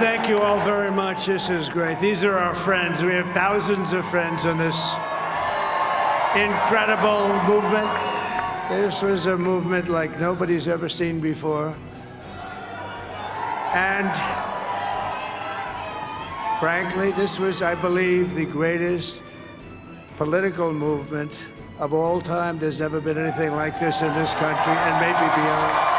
thank you all very much. This is great. These are our friends. We have thousands of friends in this incredible movement. This was a movement like nobody's ever seen before. And frankly, this was, I believe, the greatest political movement of all time. There's never been anything like this in this country, and maybe beyond.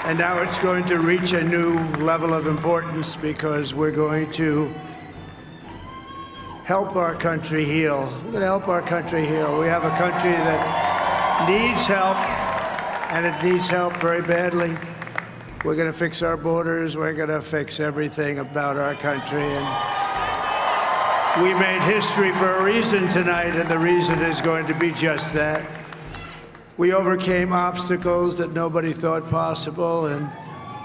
And now it's going to reach a new level of importance because we're going to help our country heal. We're going to help our country heal. We have a country that needs help, and it needs help very badly. We're going to fix our borders. We're going to fix everything about our country. And we made history for a reason tonight, and the reason is going to be just that. We overcame obstacles that nobody thought possible, and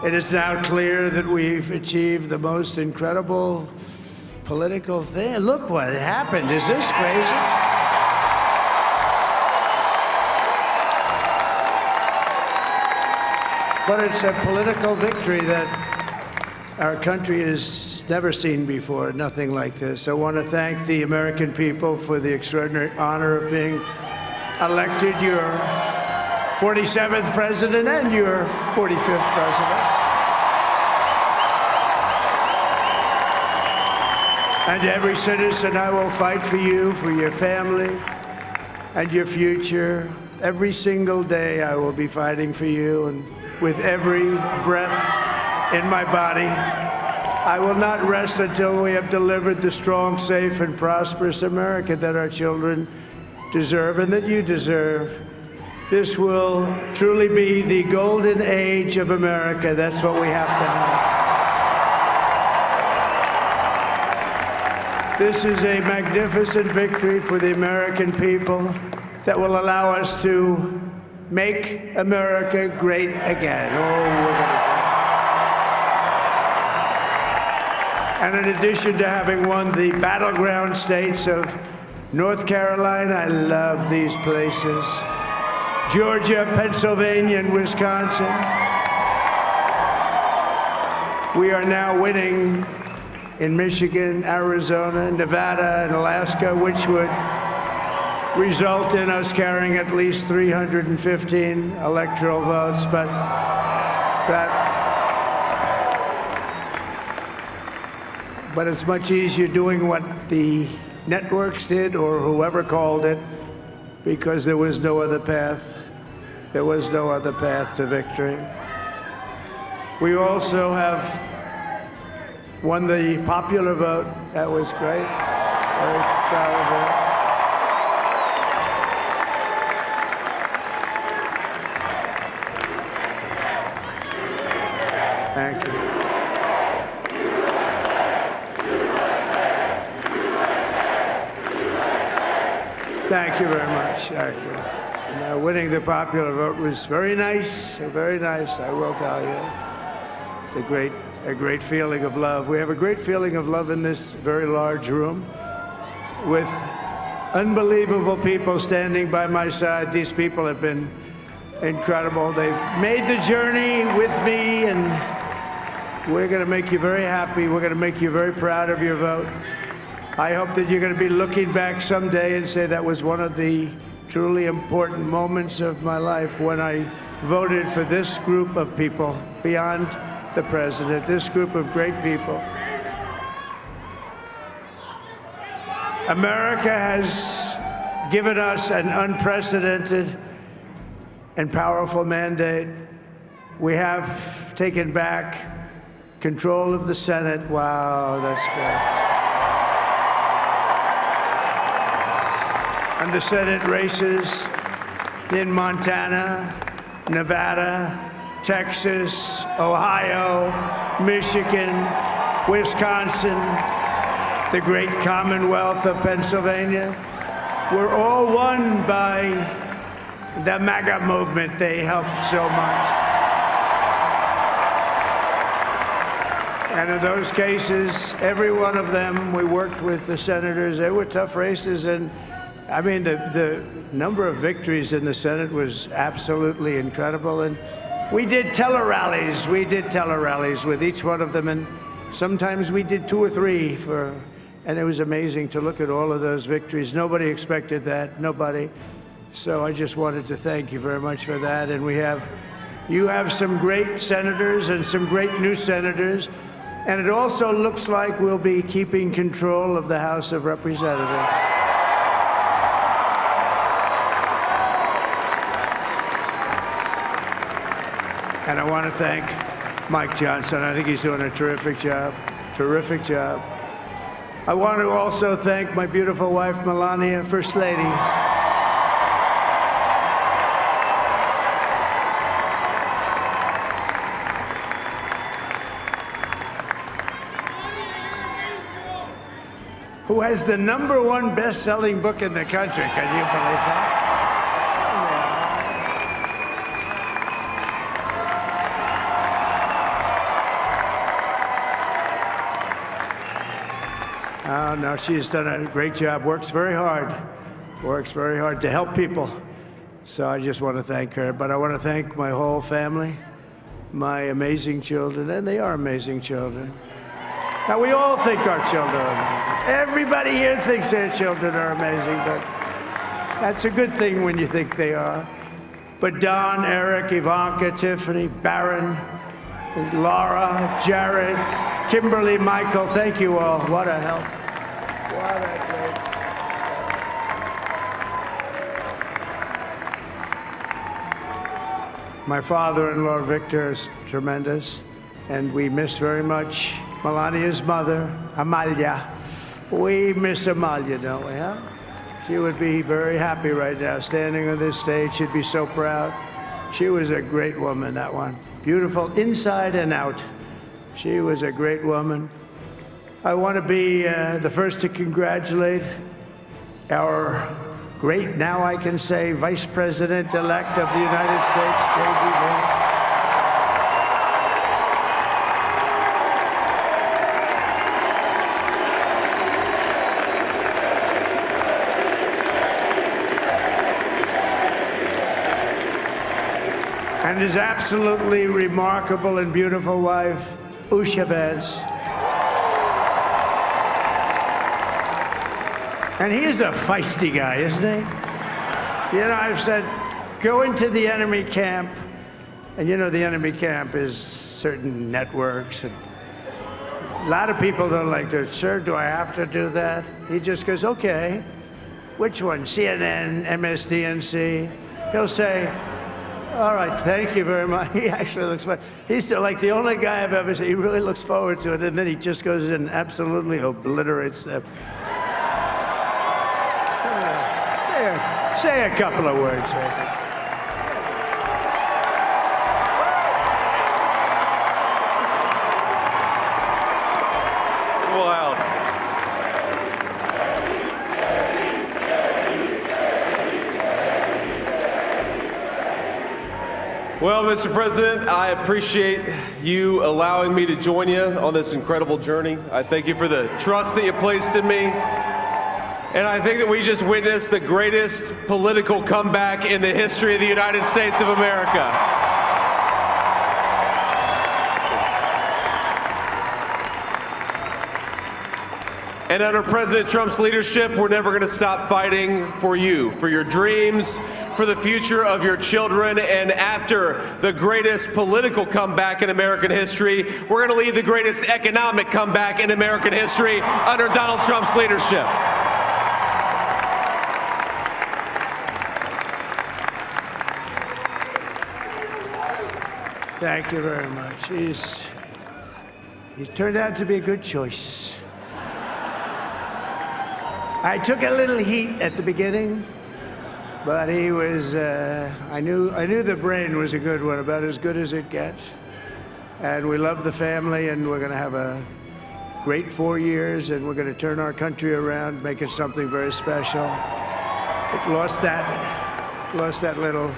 it is now clear that we've achieved the most incredible political thing. Look what happened. Is this crazy? But it's a political victory that our country has never seen before, nothing like this. I want to thank the American people for the extraordinary honor of being elected your 47th president and your 45th president. And every citizen, I will fight for you, for your family, and your future. Every single day, I will be fighting for you, and with every breath in my body, I will not rest until we have delivered the strong, safe, and prosperous America that our children deserve and that you deserve. This will truly be the golden age of America. That's what we have to have. This is a magnificent victory for the American people that will allow us to make America great again. And in addition to having won the battleground states of North Carolina, I love these places, Georgia, Pennsylvania, and Wisconsin. We are now winning in Michigan, Arizona, Nevada, and Alaska, which would result in us carrying at least 315 electoral votes. But it's much easier doing what the networks did or whoever called it, because there was no other path. There was no other path to victory. We also have won the popular vote. That was great. Very proud of that. Thank you. Thank you very much. Thank you. Winning the popular vote was very nice, I will tell you. It's a great feeling of love. We have a great feeling of love in this very large room with unbelievable people standing by my side. These people have been incredible. They've made the journey with me, and we're going to make you very happy. We're going to make you very proud of your vote. I hope that you're going to be looking back someday and say that was one of the truly important moments of my life when I voted for this group of people beyond the president, this group of great people. America has given us an unprecedented and powerful mandate. We have taken back control of the Senate. Wow, that's great. And the Senate races in Montana, Nevada, Texas, Ohio, Michigan, Wisconsin, the great Commonwealth of Pennsylvania, were all won by the MAGA movement. They helped so much. And in those cases, every one of them, we worked with the senators. They were tough races, and I mean, the number of victories in the Senate was absolutely incredible, and We did tele-rallies. We did tele-rallies with each one of them, and sometimes we did 2 or 3 and it was amazing to look at all of those victories. Nobody expected that, nobody. So I just wanted to thank you very much for that. And you have some great senators and some great new senators. And it also looks like we'll be keeping control of the House of Representatives. And I want to thank Mike Johnson. I think he's doing a terrific job. Terrific job. I want to also thank my beautiful wife, Melania, First Lady. Who has the #1 best-selling book in the country. Can you believe that? Oh, no, she's done a great job, works very hard to help people. So I just want to thank her. But I want to thank my whole family, my amazing children, and they are amazing children. Now, we all think our children are amazing. Everybody here thinks their children are amazing, but that's a good thing when you think they are. But Don, Eric, Ivanka, Tiffany, Barron, Laura, Jared, Kimberly, Michael, thank you all. What a help. What a great. My father-in-law, Victor, is tremendous, and we miss very much Melania's mother, Amalia. We miss Amalia, don't we, huh? She would be very happy right now, standing on this stage. She'd be so proud. She was a great woman, that one. Beautiful inside and out. She was a great woman. I want to be the first to congratulate our great, now I can say, Vice President-elect of the United States, J.D. Vance. And his absolutely remarkable and beautiful wife, Usha Vance. And he is a feisty guy, isn't he? You know, I've said, go into the enemy camp, and you know the enemy camp is certain networks. And a lot of people don't like to, sir, do I have to do that? He just goes, okay. Which one? CNN, MSDNC? He'll say, all right, thank you very much. He actually looks fun. He's like the only guy I've ever seen. He really looks forward to it, and then he just goes in and absolutely obliterates them. Say a couple of words. Wow. Well, Mr. President, I appreciate you allowing me to join you on this incredible journey. I thank you for the trust that you placed in me. And I think that we just witnessed the greatest political comeback in the history of the United States of America. And under President Trump's leadership, we're never going to stop fighting for you, for your dreams, for the future of your children. And after the greatest political comeback in American history, we're going to lead the greatest economic comeback in American history under Donald Trump's leadership. Thank you very much. He's turned out to be a good choice. I took a little heat at the beginning, but he was, I knew the brain was a good one, about as good as it gets. And we love the family, and we're going to have a great 4 years, and we're going to turn our country around, make it something very special. It lost that little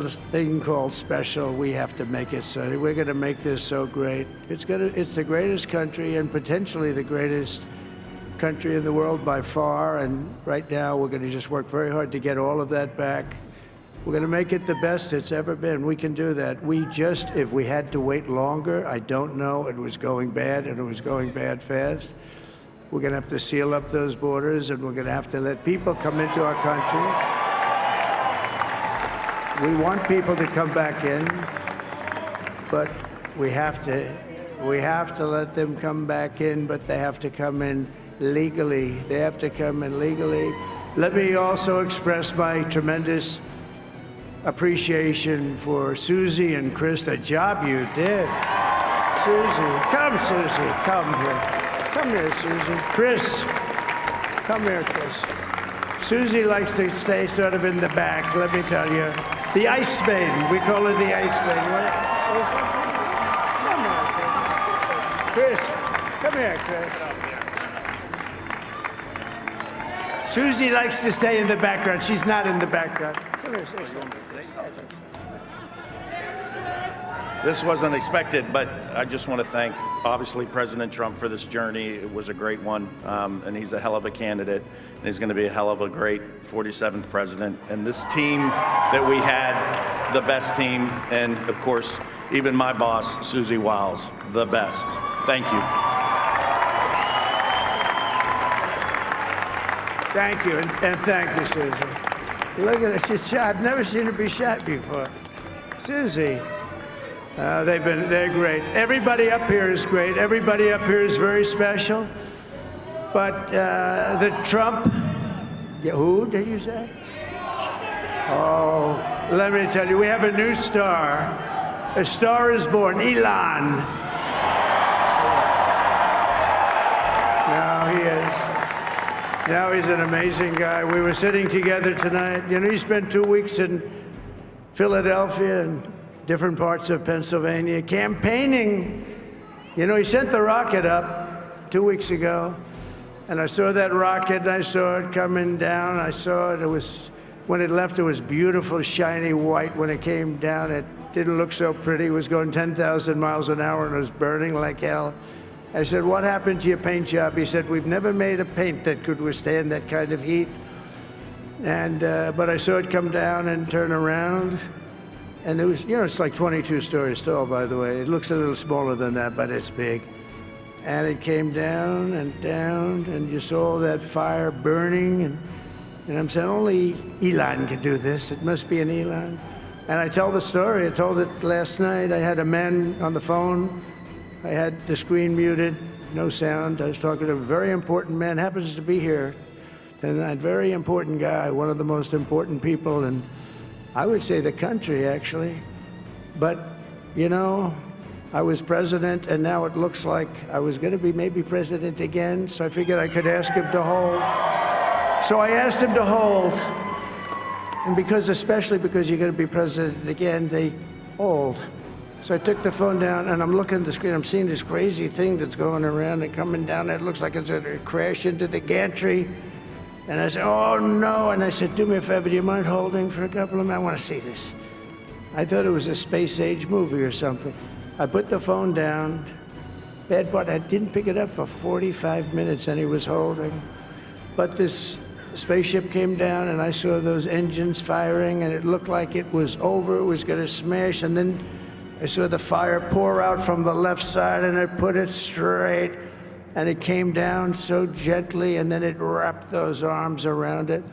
thing called special. We have to make it so. We're going to make this so great. It's the greatest country and potentially the greatest country in the world by far, and right now we're going to just work very hard to get all of that back. We're going to make it the best it's ever been. We can do that. If we had to wait longer, I don't know. It was going bad, and it was going bad fast. We're going to have to seal up those borders, and we're going to have to let people come into our country. We want people to come back in, but we have to let them come back in, but they have to come in legally. They have to come in legally. Let me also express my tremendous appreciation for Susie and Chris, the job you did. Susie, come here. Come here, Susie. Chris, come here, Chris. Susie likes to stay sort of in the back, let me tell you. The Ice Maiden, we call her the Ice Maiden. Come here, Chris, come here, Chris. Susie likes to stay in the background. She's not in the background. Come here, say something. This wasn't expected, but I just want to thank, obviously, President Trump for this journey. It was a great one, and he's a hell of a candidate, and he's going to be a hell of a great 47th president. And this team that we had, the best team, and, of course, even my boss, Susie Wiles, the best. Thank you. Thank you, and thank you, Susie. Look at her, she's shy. I've never seen her be shy before. Susie. They're great. Everybody up here is great. Everybody up here is very special. But the Trump, who did you say? Oh, let me tell you, we have a new star. A star is born, Elon. Now he is. Now he's an amazing guy. We were sitting together tonight. You know, he spent 2 weeks in Philadelphia and different parts of Pennsylvania, campaigning. You know, he sent the rocket up 2 weeks ago, and I saw that rocket, and I saw it coming down. I saw it. When it left, it was beautiful, shiny white. When it came down, it didn't look so pretty. It was going 10,000 miles an hour, and it was burning like hell. I said, what happened to your paint job? He said, we've never made a paint that could withstand that kind of heat. And but I saw it come down and turn around. And it was, you know, it's like 22 stories tall, by the way. It looks a little smaller than that, but it's big. And it came down, and you saw that fire burning. And I'm saying, only Elon can do this. It must be an Elon. And I tell the story. I told it last night. I had a man on the phone. I had the screen muted, no sound. I was talking to a very important man, happens to be here. And that very important guy, one of the most important people in, I would say, the country, actually. But, you know, I was president, and now it looks like I was going to be maybe president again, so I figured I could ask him to hold. So I asked him to hold. And especially because you're going to be president again, they hold. So I took the phone down, and I'm looking at the screen. I'm seeing this crazy thing that's going around and coming down. It looks like it's going to crash into the gantry. And I said, oh, no. And I said, do me a favor, do you mind holding for a couple of minutes? I want to see this. I thought it was a space-age movie or something. I put the phone down. Bad part, I didn't pick it up for 45 minutes, and he was holding. But this spaceship came down, and I saw those engines firing, and it looked like it was over. It was going to smash. And then I saw the fire pour out from the left side, and it put it straight. And it came down so gently, and then it wrapped those arms around it,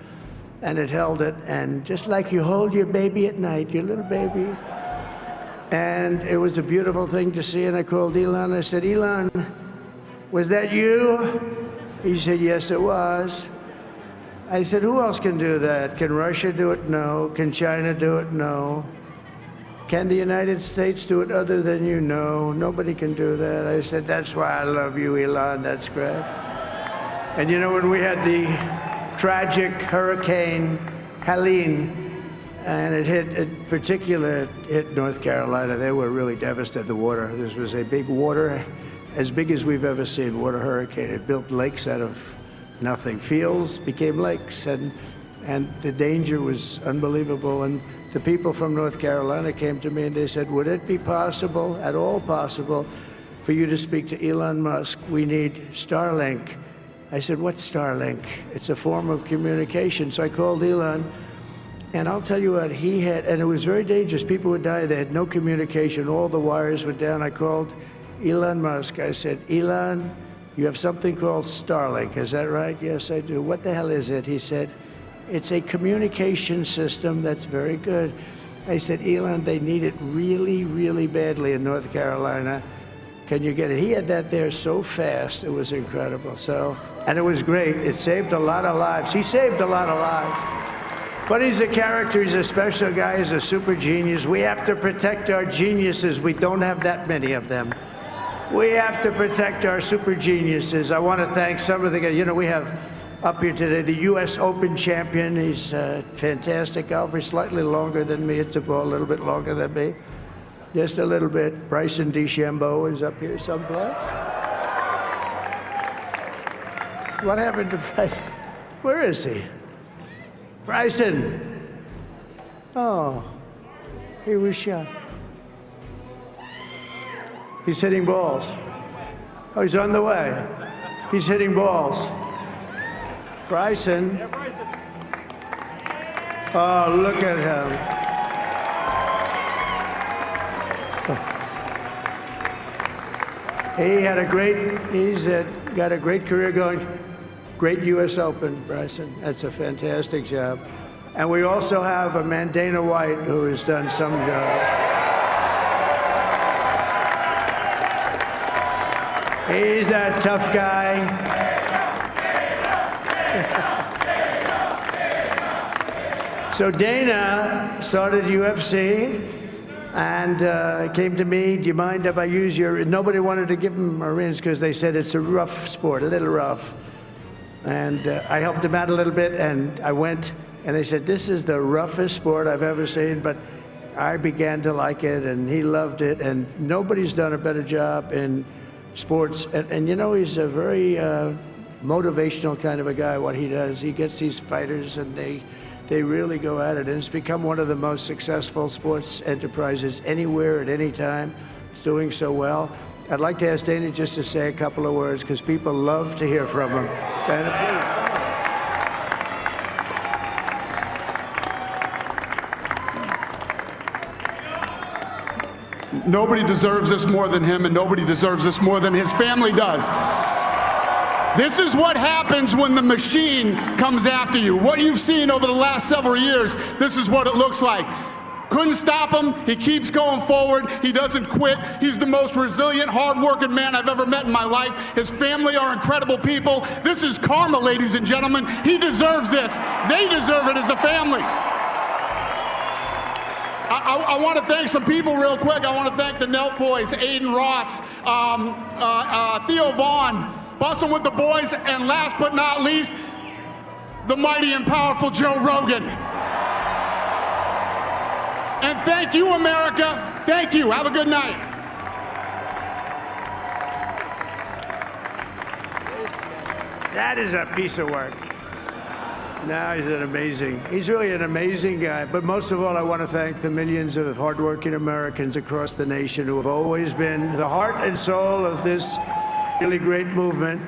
and it held it. And just like you hold your baby at night, your little baby. And it was a beautiful thing to see. And I called Elon. I said, Elon, was that you? He said, yes, it was. I said, who else can do that? Can Russia do it? No. Can China do it? No. Can the United States do it other than you? No, nobody can do that. I said, that's why I love you, Elon, that's great. And you know, when we had the tragic Hurricane Helene, and it hit North Carolina, they were really devastated, the water. This was a big water, as big as we've ever seen, water hurricane. It built lakes out of nothing. Fields became lakes, and the danger was unbelievable. And the people from North Carolina came to me and they said, would it be possible, at all possible, for you to speak to Elon Musk? We need Starlink. I said, what's Starlink? It's a form of communication. So I called Elon, and I'll tell you what, he had, and it was very dangerous. People would die. They had no communication. All the wires went down. I called Elon Musk. I said, Elon, you have something called Starlink. Is that right? Yes, I do. What the hell is it? He said, it's a communication system that's very good. I said, Elon, they need it really, really badly in North Carolina. Can you get it? He had that there so fast. It was incredible. So, and it was great. It saved a lot of lives. He saved a lot of lives. But he's a character. He's a special guy. He's a super genius. We have to protect our geniuses. We don't have that many of them. We have to protect our super geniuses. I want to thank some of the guys. You know, we have up here today the U.S. Open champion. He's a fantastic golfer. He's slightly longer than me. Hits the ball a little bit longer than me. Just a little bit. Bryson DeChambeau is up here someplace. What happened to Bryson? Where is he? Bryson. Oh, he was shot. He's hitting balls. Oh, he's on the way. He's hitting balls. Bryson. Oh, look at him. He's got a great career going. Great U.S. Open, Bryson. That's a fantastic job. And we also have a man, Dana White, who has done some job. He's a tough guy. So Dana started UFC and came to me, do you mind if I use your, nobody wanted to give him a rinse because they said it's a rough sport, a little rough. And I helped him out a little bit, and I went, and they said, this is the roughest sport I've ever seen, but I began to like it, and he loved it, and nobody's done a better job in sports. And you know, he's a very motivational kind of a guy, what he does. He gets these fighters, and they really go at it, and it's become one of the most successful sports enterprises anywhere at any time. It's doing so well. I'd like to ask Dana just to say a couple of words, because people love to hear from him. Dana, please. Nobody deserves this more than him, and nobody deserves this more than his family does. This is what happens when the machine comes after you. What you've seen over the last several years, this is what it looks like. Couldn't stop him. He keeps going forward. He doesn't quit. He's the most resilient, hard-working man I've ever met in my life. His family are incredible people. This is karma, ladies and gentlemen. He deserves this. They deserve it as a family. I want to thank some people real quick. I want to thank the Nelt boys, Aiden Ross, Theo Vaughn, Bussin' with the boys, and last but not least, the mighty and powerful Joe Rogan. And thank you, America. Thank you. Have a good night. that is a piece of work. No, he's really an amazing guy. But most of all, I want to thank the millions of hardworking Americans across the nation who have always been the heart and soul of this really great movement.